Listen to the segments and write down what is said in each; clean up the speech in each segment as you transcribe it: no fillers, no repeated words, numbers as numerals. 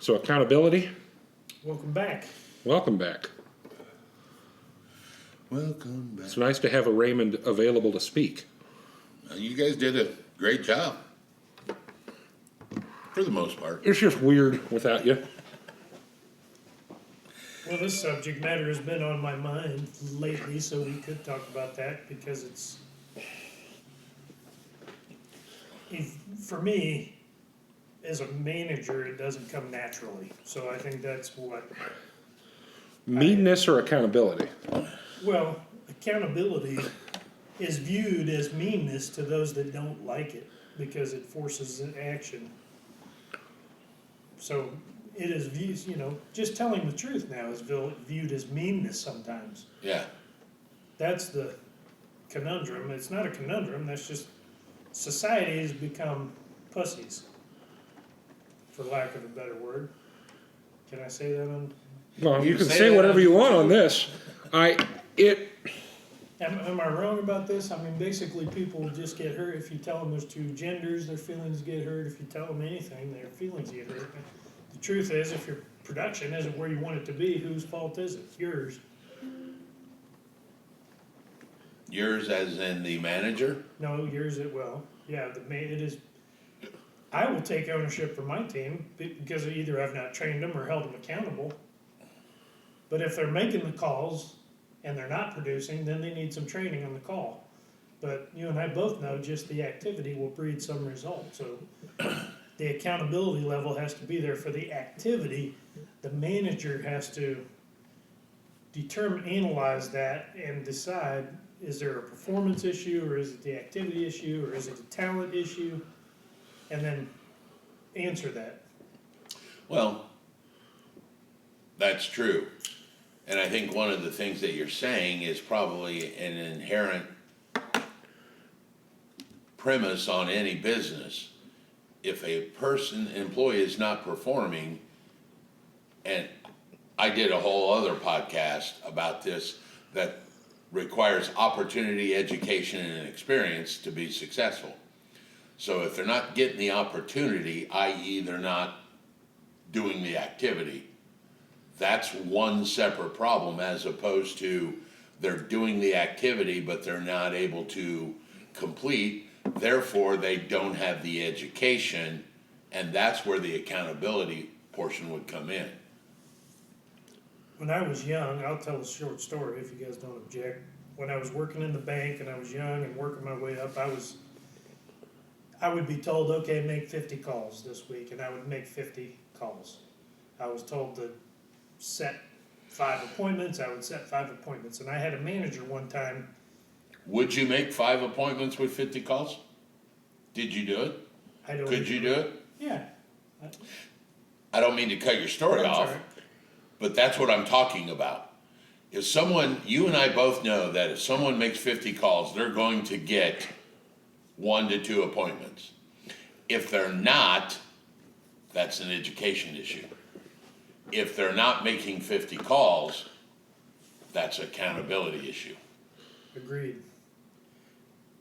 So accountability, Welcome back. welcome back. Welcome back. It's nice to have a Raymond available to speak. You guys did a great job. For the most part. It's just weird without you. Well, this subject matter has been on my mind lately, so we could talk about that because for me, as a manager, it doesn't come naturally. So I think that's what. Meanness or accountability? Well, accountability is viewed as meanness to those that don't like it because it forces an action. So it is viewed, just telling the truth now is viewed as meanness sometimes. Yeah. That's the conundrum. It's not a conundrum, that's just society has become pussies, for lack of a better word. Can I say that on? Well, you can say say that whatever on you want on this. Am I wrong about this? I mean, basically, people just get hurt if you tell them there's two genders. Their feelings get hurt. If you tell them anything, their feelings get hurt. The truth is, if your production isn't where you want it to be, whose fault is it? Yours. Yours as in the manager? No, yours. Yeah. It is. I will take ownership for my team because either I've not trained them or held them accountable. But if they're making the calls and they're not producing, then they need some training on the call. But you and I both know just the activity will breed some result. So the accountability level has to be there for the activity. The manager has to analyze that and decide, is there a performance issue or is it the activity issue or is it a talent issue? And then answer that. Well, that's true. And I think one of the things that you're saying is probably an inherent premise on any business. If a employee is not performing, and I did a whole other podcast about this that requires opportunity, education, and experience to be successful. So if they're not getting the opportunity, i.e. they're not doing the activity, that's one separate problem as opposed to they're doing the activity but they're not able to complete, therefore they don't have the education, and that's where the accountability portion would come in. When I was young, I'll tell a short story if you guys don't object. When I was working in the bank and I was young and working my way up, I would be told, okay, make 50 calls this week, and I would make 50 calls. I was told to set 5 appointments, I would set 5 appointments. And I had a manager one time. Would you make 5 appointments with 50 calls? Did you do it? Could you do it? Yeah. I don't mean to cut your story off, sorry. but that's what I'm talking about. If someone, you and I both know that if someone makes 50 calls, they're going to get 1 to 2 appointments. If they're not, that's an education issue. If they're not making 50 calls, that's an accountability issue. Agreed.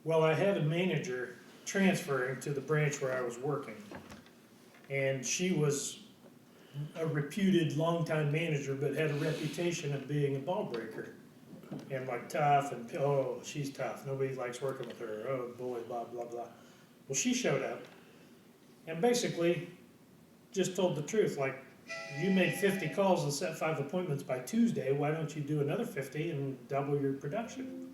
Well, I had a manager transferring to the branch where I was working, and she was a reputed longtime manager, but had a reputation of being a ball breaker and like tough and she's tough. Nobody likes working with her. Oh boy, blah blah blah. Well, she showed up and basically just told the truth. Like, you made 50 calls and set 5 appointments by Tuesday. Why don't you do another 50 and double your production?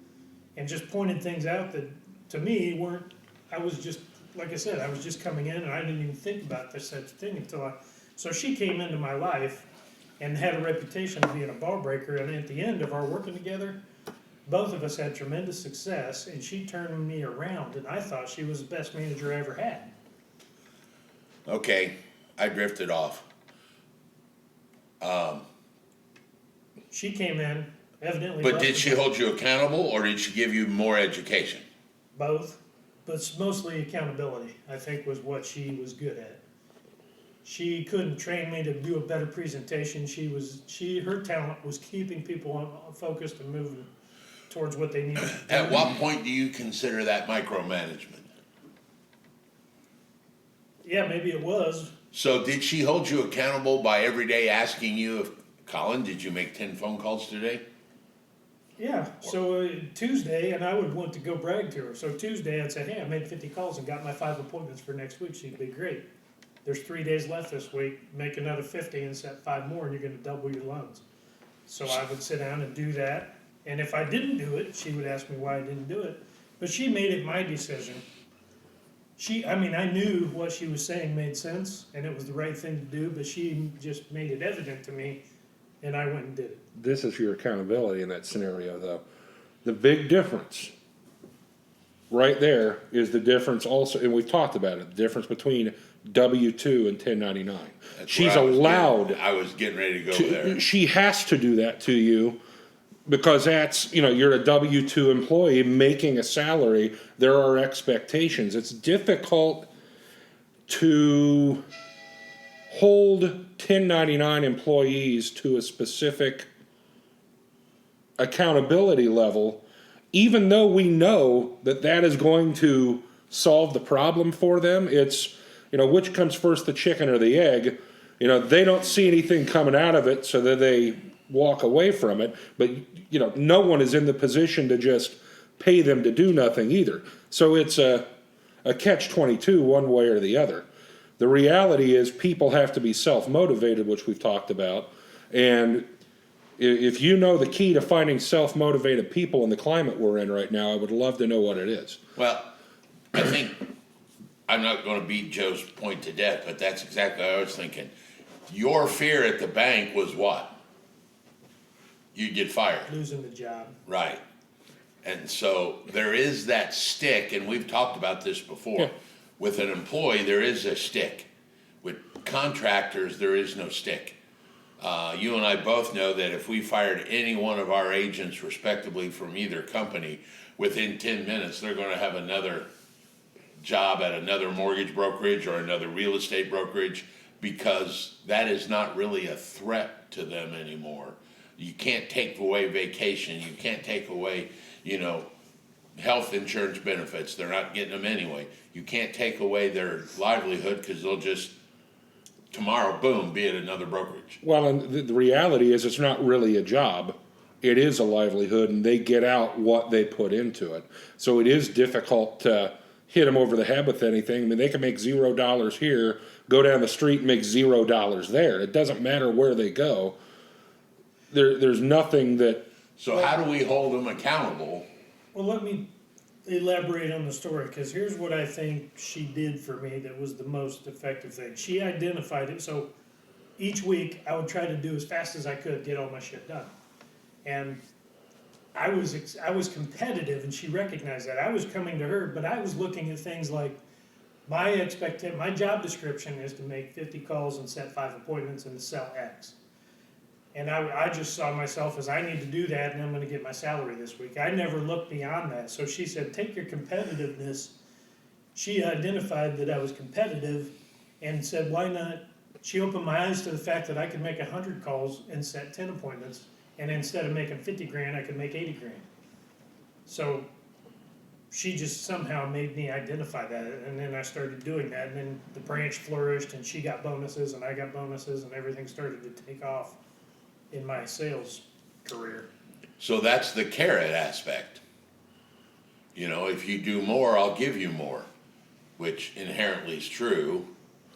And just pointed things out that to me weren't. I was just, like I said, I was just coming in and I didn't even think about this such thing So she came into my life and had a reputation of being a ball breaker, and at the end of our working together, both of us had tremendous success, and she turned me around, and I thought she was the best manager I ever had. Okay, I drifted off. She came in, evidently. But did she hold you accountable, or did she give you more education? Both, but it's mostly accountability, I think, was what she was good at. She couldn't train me to do a better presentation. Her talent was keeping people focused and moving towards what they needed. At what point do you consider that micromanagement? Yeah, maybe it was. So did she hold you accountable by every day asking you if, Colin, did you make 10 phone calls today? Yeah, so Tuesday, and I would want to go brag to her. So Tuesday, I'd say, hey, I made 50 calls and got my 5 appointments for next week. She'd be great. There's 3 days left this week. Make another 50 and set 5 more, and you're going to double your loans. So I would sit down and do that. And if I didn't do it, she would ask me why I didn't do it. But she made it my decision. I knew what she was saying made sense, and it was the right thing to do, but she just made it evident to me, and I went and did it. This is your accountability in that scenario, though. The big difference right there is the difference also, and we've talked about it, the difference between W-2 and 1099. That's She's where allowed. I was getting ready to go there. She has to do that to you because that's, you're a W-2 employee making a salary. There are expectations. It's difficult to hold 1099 employees to a specific accountability level, even though we know that that is going to solve the problem for them. It's, which comes first, the chicken or the egg? They don't see anything coming out of it, so that they walk away from it. But, no one is in the position to just pay them to do nothing either. So it's a catch-22 one way or the other. The reality is people have to be self-motivated, which we've talked about. And if you know the key to finding self-motivated people in the climate we're in right now, I would love to know what it is. Well, I think, I'm not going to beat Joe's point to death, but that's exactly what I was thinking. Your fear at the bank was what? You'd get fired. Losing the job. Right. And so there is that stick, and we've talked about this before. Yeah. With an employee, there is a stick. With contractors, there is no stick. You and I both know that if we fired any one of our agents respectively from either company, within 10 minutes, they're going to have another job at another mortgage brokerage or another real estate brokerage, because that is not really a threat to them anymore. You can't take away vacation. You can't take away, health insurance benefits. They're not getting them anyway. You can't take away their livelihood because they'll just, tomorrow, boom, be at another brokerage. Well, and the reality is it's not really a job. It is a livelihood, and they get out what they put into it. So it is difficult to hit them over the head with anything. I mean, they can make $0 here, go down the street and make $0 there. It doesn't matter where they go. There's nothing that... So how do we hold them accountable? Well, let me elaborate on the story, because here's what I think she did for me that was the most effective thing. She identified it, so each week I would try to do as fast as I could, get all my shit done. And I was competitive, and she recognized that. I was coming to her, but I was looking at things like my job description is to make 50 calls and set 5 appointments and to sell X. And I just saw myself as I need to do that, and I'm going to get my salary this week. I never looked beyond that. So she said, take your competitiveness. She identified that I was competitive and said, why not? She opened my eyes to the fact that I could make 100 calls and set 10 appointments. And instead of making 50 grand, I could make 80 grand. So she just somehow made me identify that. And then I started doing that. And then the branch flourished, and she got bonuses, and I got bonuses, and everything started to take off in my sales career. So that's the carrot aspect. If you do more, I'll give you more, which inherently is true.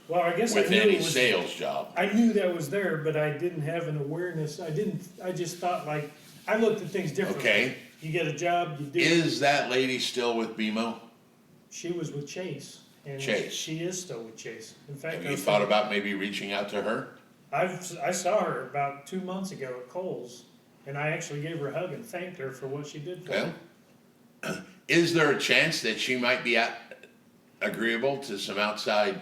Well, I guess with I knew any it was, sales job. I knew that was there, but I didn't have an awareness. I just thought, I looked at things differently. Okay. You get a job, you do it. Is that lady still with BMO? She was with Chase. And Chase. She is still with Chase. In fact, Have you thought about maybe reaching out to her? I saw her about 2 months ago at Kohl's, and I actually gave her a hug and thanked her for what she did for me. Well, is there a chance that she might be agreeable to some outside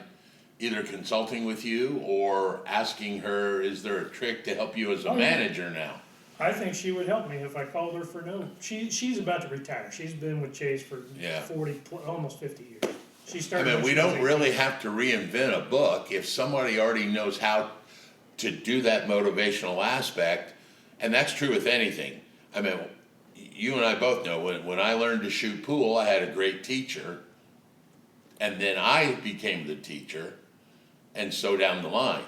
either consulting with you or asking her, is there a trick to help you as a manager now? I think she would help me if I called her for no. She's about to retire. She's been with Chase for 40, almost 50 years. She started. We don't really have to reinvent a book if somebody already knows how to do that motivational aspect, and that's true with anything. You and I both know when I learned to shoot pool, I had a great teacher, and then I became the teacher, and so down the line.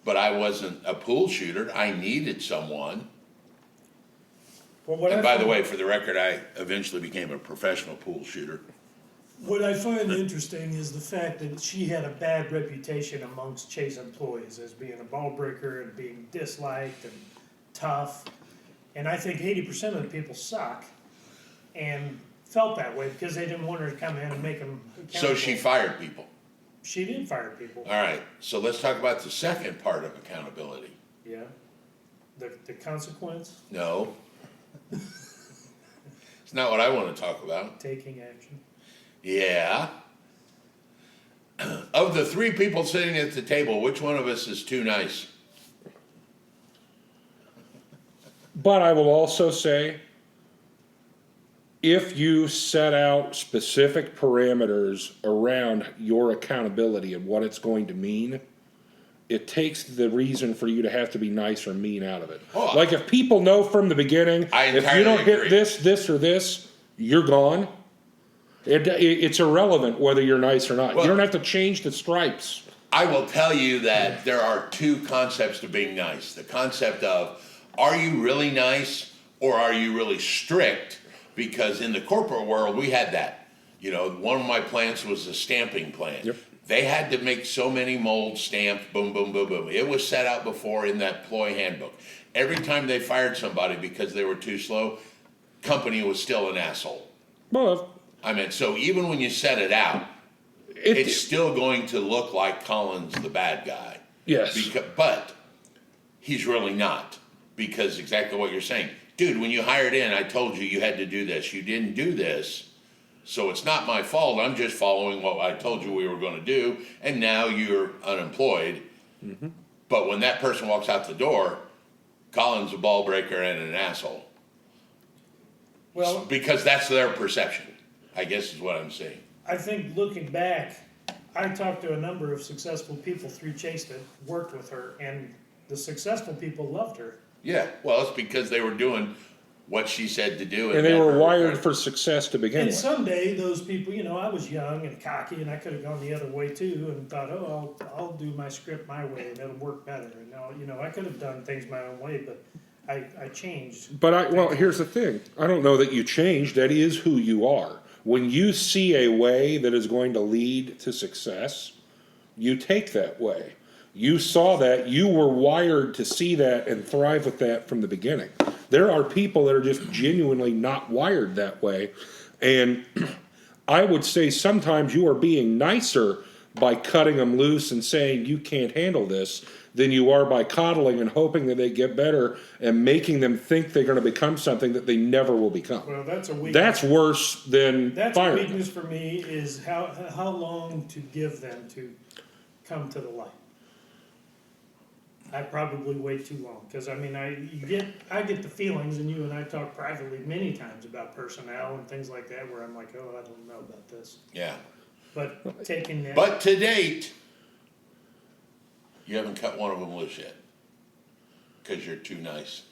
But I wasn't a pool shooter. I needed someone. Well, what And I by the find- way, for the record, I eventually became a professional pool shooter. What I find interesting is the fact that she had a bad reputation amongst Chase employees as being a ball breaker and being disliked and tough. And I think 80% of the people suck and felt that way because they didn't want her to come in and make them accountable. So she fired people. She did fire people. All right, so let's talk about the second part of accountability. Yeah. The consequence, No. It's not what I want to talk about. taking action. Yeah. Of the three people sitting at the table, which one of us is too nice? But I will also say, if you set out specific parameters around your accountability and what it's going to mean, it takes the reason for you to have to be nice or mean out of it. Oh, Like if people know from the beginning, I if you entirely don't agree. hit this, or this, you're gone. It's irrelevant whether you're nice or not. Well- you don't have to change the stripes. I will tell you that there are two concepts to being nice. The concept of, are you really nice or are you really strict? Because in the corporate world, we had that. You know, one of my plants was a stamping plant. Yep. They had to make so many molds stamped, boom, boom, boom, boom. It was set out before in that employee handbook. Every time they fired somebody because they were too slow, company was still an asshole. Well, I mean, so even when you set it out, it's still going to look like Collin's the bad guy. yes. But he's really not, because exactly what you're saying. Dude, when you hired in, I told you you had to do this. You didn't do this, so it's not my fault. I'm just following what I told you we were going to do, and now you're unemployed. Mm-hmm. But when that person walks out the door, Collin's a ball breaker and an asshole. Well, Because that's their perception, I guess is what I'm saying. I think looking back, I talked to a number of successful people through Chase that worked with her, and the successful people loved her. Yeah, well, it's because they were doing what she said to do. And they met were her wired requirement. for success to begin And with. someday, those people, you know, I was young and cocky, and I could have gone the other way too, and thought, oh, I'll do my script my way, and it'll work better. And you know, I could have done things my own way, but I changed. But here's the thing. I don't know that you changed. That is who you are. When you see a way that is going to lead to success, you take that way. You saw that. You were wired to see that and thrive with that from the beginning. There are people that are just genuinely not wired that way. And I would say sometimes you are being nicer by cutting them loose and saying you can't handle this than you are by coddling and hoping that they get better and making them think they're going to become something that they never will become. Well, that's a weakness. That's worse than That's a firing them. weakness for me, is how long to give them to come to the light. I probably wait too long, because I mean, I get the feelings, and you and I talk privately many times about personnel and things like that, where I'm like, oh, I don't know about this. Yeah. But taking that. But to date, you haven't cut one of them loose yet. Because you're too nice.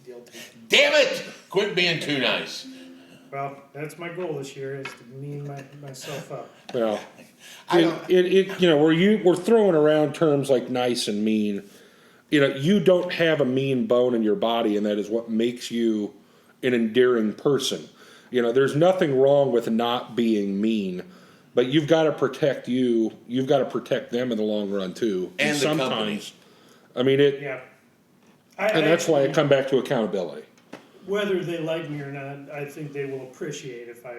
Guilty. Damn it! Quit being too nice. Well, that's my goal this year, is to mean myself up. Well, I don't- we're throwing around terms like nice and mean. You know, you don't have a mean bone in your body, and that is what makes you an endearing person. You know, there's nothing wrong with not being mean, but you've got to protect you. You've got to protect them in the long run too. And the company. I mean it, Yeah. and that's why I come back to accountability. Whether they like me or not, I think they will appreciate if I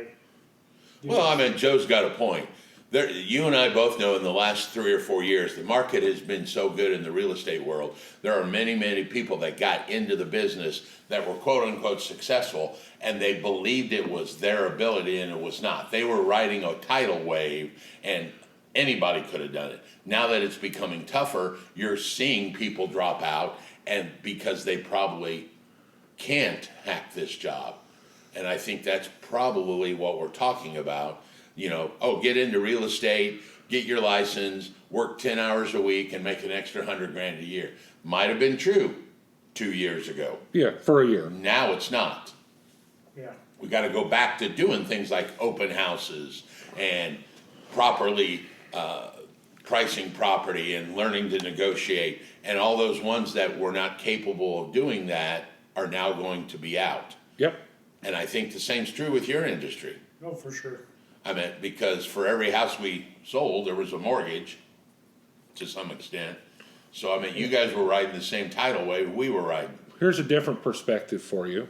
do. Well, I mean, Joe's got a point. You and I both know in the last 3 or 4 years, the market has been so good in the real estate world. There are many, many people that got into the business that were quote unquote successful, and they believed it was their ability, and it was not. They were riding a tidal wave, and anybody could have done it. Now that it's becoming tougher, you're seeing people drop out, and because they probably can't hack this job. And I think that's probably what we're talking about. You know, get into real estate, get your license, work 10 hours a week and make an extra $100,000 a year. Might have been true 2 years ago. Yeah, for a year. Now it's not. Yeah. We got to go back to doing things like open houses and properly pricing property and learning to negotiate. And all those ones that were not capable of doing that are now going to be out. Yep. And I think the same's true with your industry. Oh, for sure. I mean, because for every house we sold, there was a mortgage to some extent. So, I mean, you guys were riding the same tidal wave we were riding. Here's a different perspective for you.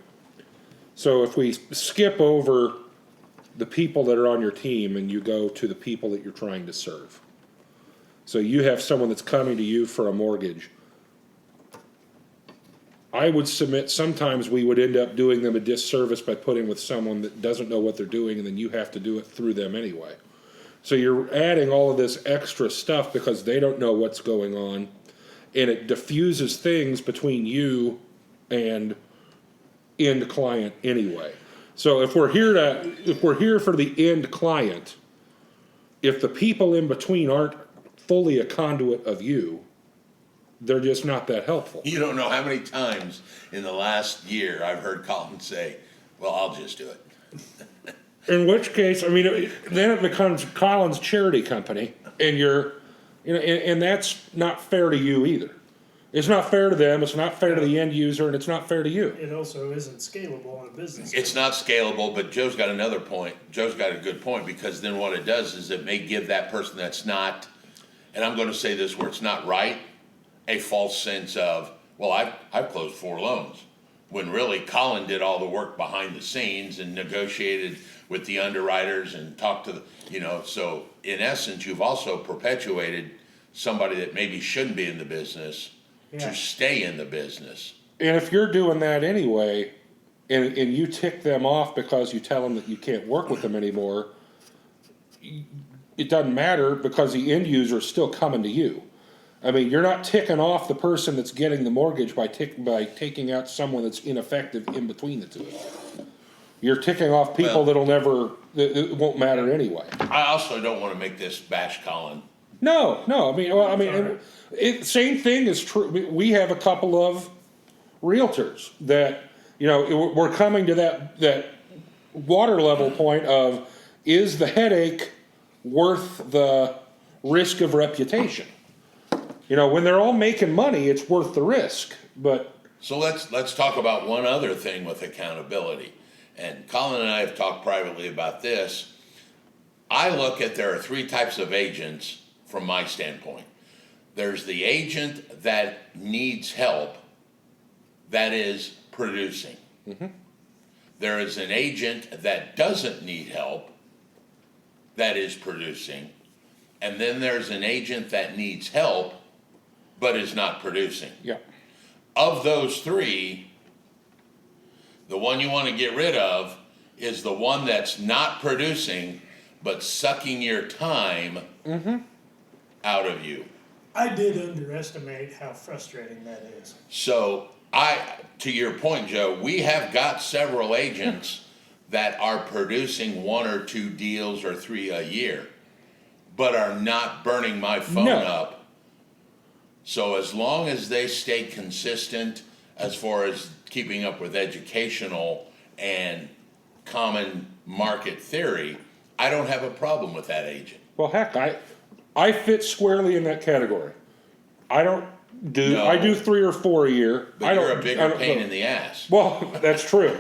So if we skip over the people that are on your team and you go to the people that you're trying to serve. So you have someone that's coming to you for a mortgage. I would submit sometimes we would end up doing them a disservice by putting with someone that doesn't know what they're doing, and then you have to do it through them anyway. So you're adding all of this extra stuff because they don't know what's going on, and it diffuses things between you and end client anyway. So if we're here for the end client, if the people in between aren't fully a conduit of you, they're just not that helpful. You don't know how many times in the last year I've heard Collin say, well, I'll just do it. In which case, I mean, then it becomes Collin's charity company, and and that's not fair to you either. It's not fair to them, it's not fair to the end user, and it's not fair to you. It also isn't scalable in a business. It's not scalable, but Joe's got another point. Joe's got a good point, because then what it does is it may give that person that's not, and I'm gonna say this where it's not right, a false sense of, well, I've closed 4 loans. When really Collin did all the work behind the scenes and negotiated with the underwriters and talked to the, so in essence, you've also perpetuated somebody that maybe shouldn't be in the business to stay in the business. And if you're doing that anyway, and you tick them off because you tell them that you can't work with them anymore, it doesn't matter because the end user is still coming to you. I mean, you're not ticking off the person that's getting the mortgage by taking out someone that's ineffective in between the two. You're ticking off people that it won't matter anyway. I also don't want to make this bash Collin. No. Same thing is true. We have a couple of realtors that, we're coming to that water level point of, is the headache worth the risk of reputation? When they're all making money, it's worth the risk, but. So let's talk about one other thing with accountability. And Collin and I have talked privately about this. I look at there are 3 types of agents from my standpoint. There's the agent that needs help, that is producing. Mm-hmm. There is an agent that doesn't need help, that is producing. And then there's an agent that needs help, but is not producing. Yeah. Of those 3, the one you want to get rid of is the one that's not producing, but sucking your time out of you. I did underestimate how frustrating that is. So to your point, Joe, we have got several agents that are producing 1 or 2 deals or 3 a year, but are not burning my phone up. So as long as they stay consistent as far as keeping up with educational and common market theory, I don't have a problem with that agent. Well, heck, I fit squarely in that category. I do 3 or 4 a year. But you're a bigger pain in the ass. Well, that's true.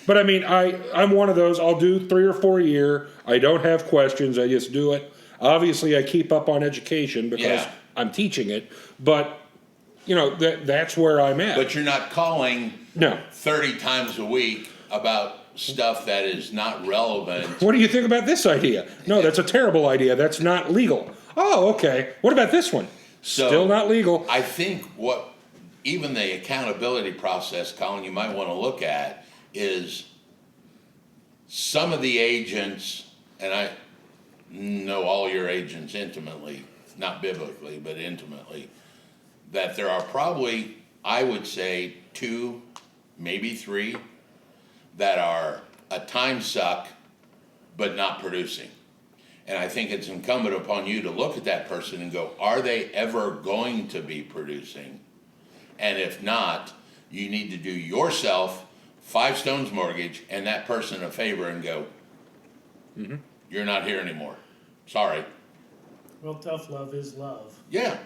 But I mean, I'm one of those, I'll do 3 or 4 a year. I don't have questions, I just do it. Obviously, I keep up on education because I'm teaching it, but that's where I'm at. But you're not calling 30 times a week about stuff that is not relevant. What do you think about this idea? No, that's a terrible idea. That's not legal. Oh, okay. What about this one? So, still not legal. I think even the accountability process, Collin, you might want to look at is some of the agents, and I know all your agents intimately, not biblically, but intimately, that there are probably, I would say, 2, maybe 3, that are a time suck, but not producing. And I think it's incumbent upon you to look at that person and go, are they ever going to be producing? And if not, you need to do yourself 5 stones mortgage and that person a favor and go, you're not here anymore. Sorry. Well, tough love is love. Yeah.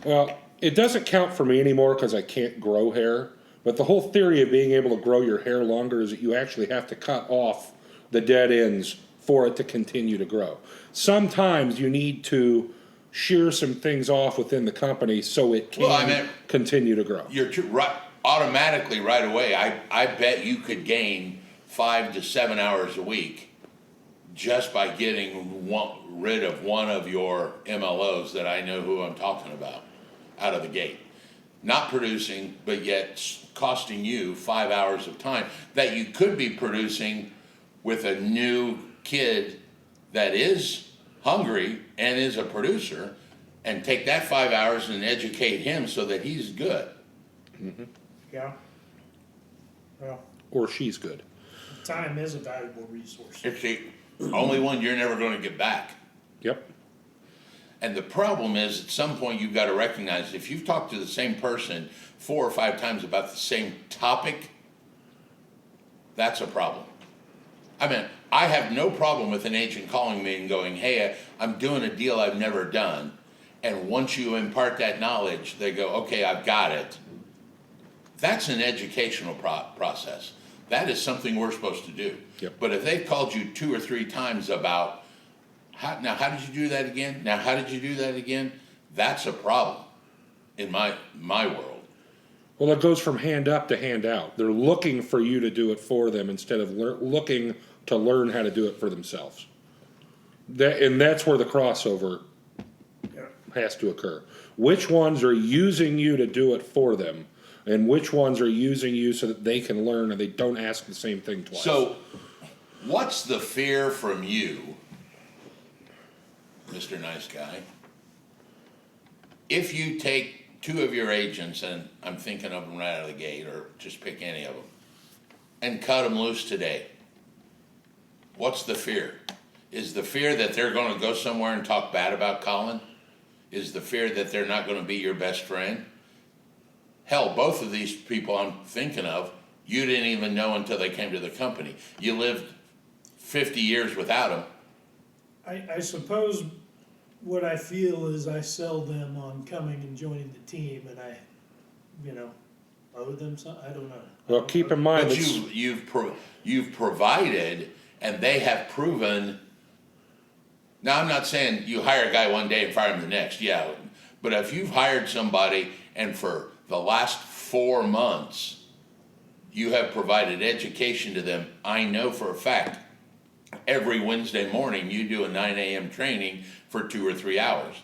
Well, it doesn't count for me anymore because I can't grow hair. But the whole theory of being able to grow your hair longer is that you actually have to cut off the dead ends for it to continue to grow. Sometimes you need to shear some things off within the company so it can Well, I mean, continue to grow. You're right, automatically right away. I bet you could gain 5 to 7 hours a week just by getting rid of one of your MLOs that I know who I'm talking about out of the gate. Not producing, but yet costing you 5 hours of time that you could be producing with a new kid that is hungry and is a producer, and take that 5 hours and educate him so that he's good. Mm-hmm. Yeah. Well, Or she's good. time is a valuable resource. It's the only one you're never going to get back. Yep. And the problem is, at some point, you've got to recognize if you've talked to the same person 4 or 5 times about the same topic, that's a problem. I mean, I have no problem with an agent calling me and going, hey, I'm doing a deal I've never done. And once you impart that knowledge, they go, okay, I've got it. That's an educational process. That is something we're supposed to do. Yep. But if they've called you 2 or 3 times about, how did you do that again? Now, how did you do that again? That's a problem in my world. Well, it goes from hand up to hand out. They're looking for you to do it for them instead of looking to learn how to do it for themselves. And that's where the crossover has to occur. Which ones are using you to do it for them, and which ones are using you so that they can learn and they don't ask the same thing twice? So, what's the fear from you, Mr. Nice Guy, if you take 2 of your agents, and I'm thinking of them right out of the gate, or just pick any of them, and cut them loose today? What's the fear? Is the fear that they're going to go somewhere and talk bad about Collin? Is the fear that they're not going to be your best friend? Hell, both of these people I'm thinking of, you didn't even know until they came to the company. You lived 50 years without them. I suppose what I feel is I sell them on coming and joining the team, and I, owe them something. I don't know. Well, keep in mind, But it's, you've provided, and they have proven. Now, I'm not saying you hire a guy one day and fire him the next, yeah. But if you've hired somebody and for the last 4 months, you have provided education to them, I know for a fact, every Wednesday morning you do a 9 a.m. training for 2 or 3 hours.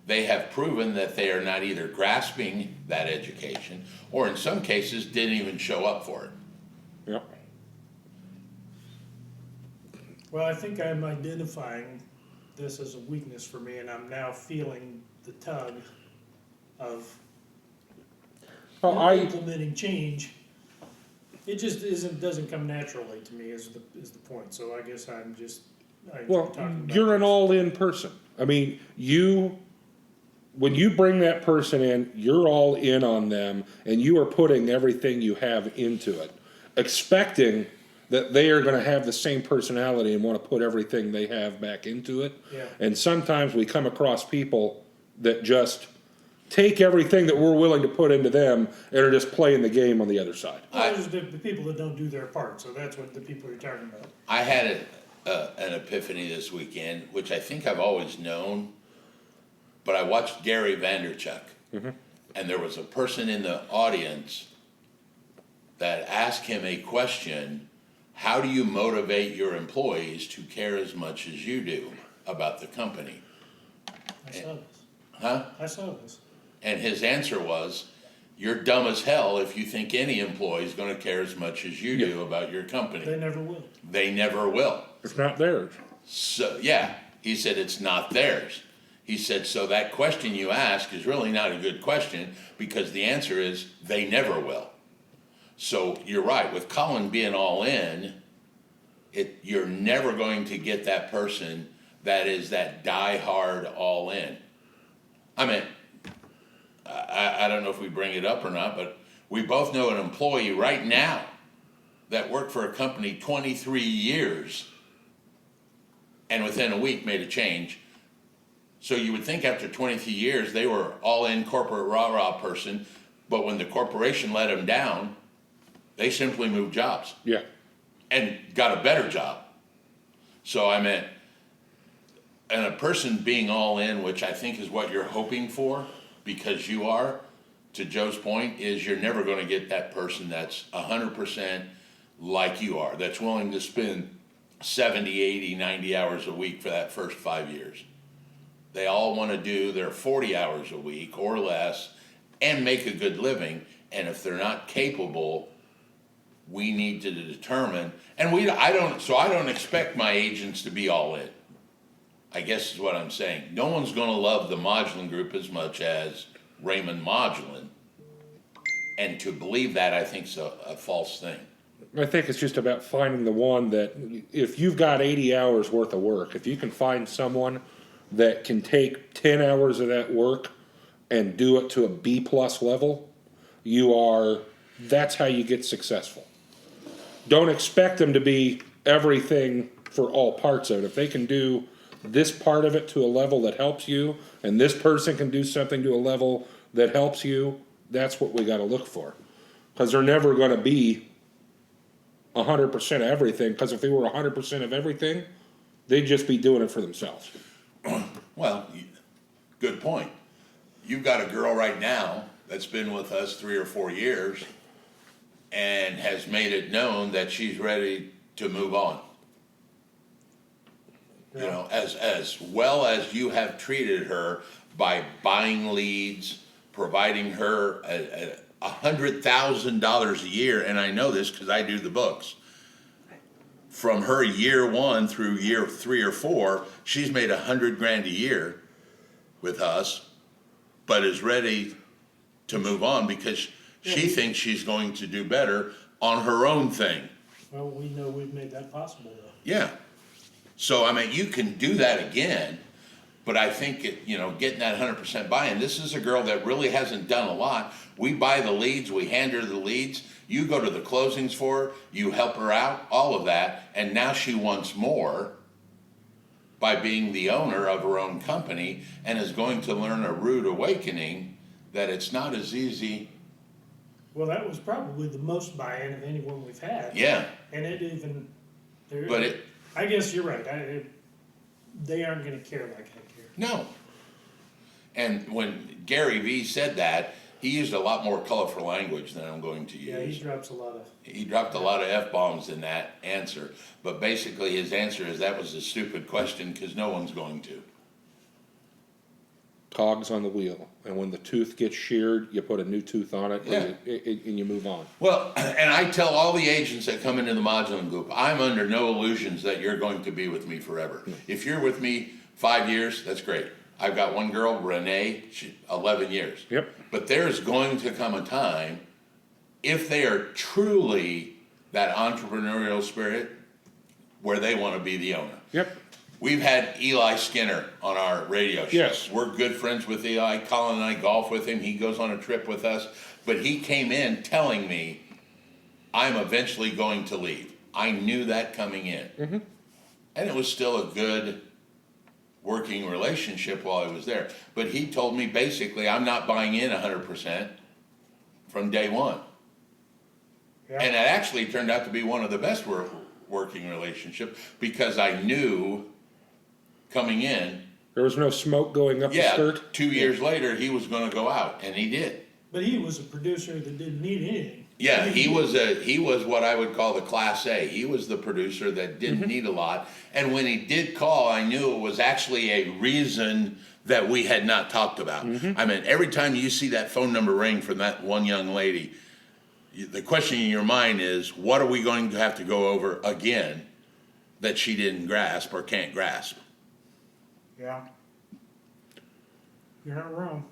They have proven that they are not either grasping that education or in some cases didn't even show up for it. yep. Well, I think I'm identifying this as a weakness for me, and I'm now feeling the tug of Well, implementing change. It just doesn't come naturally to me is the point. So I guess I'm just talking about you're an this. all-in person. I mean, when you bring that person in, you're all in on them, and you are putting everything you have into it, expecting that they are going to have the same personality and want to put everything they have back into it. Yeah. And sometimes we come across people that just take everything that we're willing to put into them and are just playing the game on the other side. Well, there's the people that don't do their part, so that's what the people you're talking about. I had an epiphany this weekend, which I think I've always known, but I watched Gary Vaynerchuk, and there was a person in the audience that asked him a question: how do you motivate your employees to care as much as you do about the company? I saw this. Huh? I saw this. And his answer was, you're dumb as hell if you think any employee is going to care as much as you do about your company. They never will. They never will. It's not theirs. So, yeah, he said it's not theirs. He said, so that question you ask is really not a good question because the answer is they never will. So you're right, with Collin being all in, you're never going to get that person that is that die-hard all in. I mean, I don't know if we bring it up or not, but we both know an employee right now that worked for a company 23 years and within a week made a change. So you would think after 23 years, they were all in corporate rah-rah person, but when the corporation let them down, they simply moved jobs. Yeah. And got a better job. So I meant, and a person being all in, which I think is what you're hoping for, because you are, to Joe's point, is you're never gonna get that person that's 100% like you are, that's willing to spend 70, 80, 90 hours a week for that first 5 years. They all wanna do their 40 hours a week or less and make a good living, and if they're not capable, we need to determine, and I don't expect my agents to be all in. I guess is what I'm saying. No one's gonna love the Modglin group as much as Raymond Modglin. And to believe that, I think is a false thing. I think it's just about finding the one that, if you've got 80 hours worth of work, if you can find someone that can take 10 hours of that work and do it to a B plus level, that's how you get successful. Don't expect them to be everything for all parts of it. If they can do this part of it to a level that helps you, and this person can do something to a level that helps you, that's what we gotta look for. Cause they're never gonna be 100% of everything, cause if they were 100% of everything, they'd just be doing it for themselves. Well, good point. You've got a girl right now that's been with us 3 or 4 years and has made it known that she's ready to move on. You know, as well as you have treated her by buying leads, providing her $100,000 a year, and I know this because I do the books. From her year 1 through year 3 or 4, she's made $100,000 a year with us, but is ready to move on because she thinks she's going to do better on her own thing. Well, we know we've made that possible though. Yeah. So, I mean, you can do that again, but I think, getting that 100% buy-in, this is a girl that really hasn't done a lot. We buy the leads, we hand her the leads, you go to the closings for her, you help her out, all of that, and now she wants more by being the owner of her own company and is going to learn a rude awakening that it's not as easy. Well, that was probably the most buy-in of anyone we've had. Yeah. And it even, But I guess you're right. They aren't gonna care like I care. No. And when Gary Vee said that, he used a lot more colorful language than I'm going to use. Yeah, he drops a lot of. He dropped a lot of F-bombs in that answer, but basically his answer is that was a stupid question because no one's going to. Cogs on the wheel, and when the tooth gets sheared, you put a new tooth on it, Yeah. and you move on. Well, and I tell all the agents that come into the Modglin group, I'm under no illusions that you're going to be with me forever. If you're with me 5 years, that's great. I've got one girl, Renee, 11 years. Yep. But there's going to come a time, if they are truly that entrepreneurial spirit, where they want to be the owner. Yep. We've had Eli Skinner on our radio show. Yes. We're good friends with Eli. Collin and I golf with him. He goes on a trip with us. But he came in telling me, I'm eventually going to leave. I knew that coming in. Mm-hmm. And it was still a good working relationship while I was there. But he told me basically, I'm not buying in 100% from day one. Yeah. And it actually turned out to be one of the best working relationships because I knew coming in. There was no smoke going up the skirt. 2 years later, he was going to go out, and he did. But he was a producer that didn't need anything. Yeah, he was what I would call the Class A. He was the producer that didn't need a lot. And when he did call, I knew it was actually a reason that we had not talked about. I mean, every time you see that phone number ring from that one young lady, the question in your mind is, what are we going to have to go over again that she didn't grasp or can't grasp? Yeah. You're not wrong.